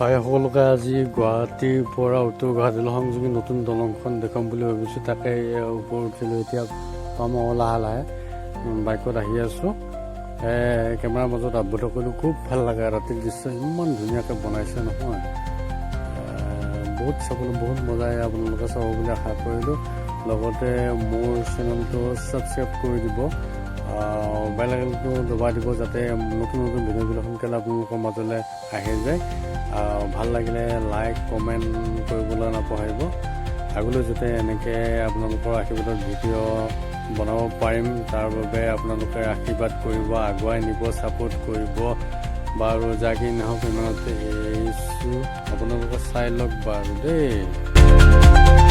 হয়, সকলোকে আজি গুৱাহাটীৰ পৰা উত্তৰ গুৱাহাটীলৈ সংযোগী নতুন দলংখন দেখাম বুলি ভাবিছোঁ। তাকে ওপৰত উঠিলোঁ। এতিয়া পাম লাহে লাহে বাইকত আহি আছোঁ। কেমেৰাৰ মাজত আবদ্ধ কৰিলোঁ। খুব ভাল লাগে ৰাতিৰ দৃশ্য, ইমান ধুনীয়াকৈ বনাইছে নহয়। বহুত চাবলৈ বহুত মজাই আপোনালোকে চাব বুলি আশা কৰিলোঁ। লগতে মোৰ চেনেলটো ছাবস্ক্ৰাইব কৰি দিব, বেল আইকনটো দবাই দিব, যাতে নতুন নতুন ভিডিঅ'বিলাক সোনকালে আপোনালোকৰ মাজলৈ আহি যায়। ভাল লাগিলে লাইক কমেণ্ট কৰিবলৈ নাপাহৰিব। আগলৈ যাতে এনেকৈ আপোনালোকৰ আশীৰ্বাদত ভিডিঅ' বনাব পাৰিম, তাৰ বাবে আপোনালোকে আশীৰ্বাদ কৰিব, আগুৱাই নিব, ছাপোৰ্ট কৰিব। বাৰু যাকি নহওক ইমানতে এৰিছোঁ, আপোনালোকে চাই লওক বাৰু দেই।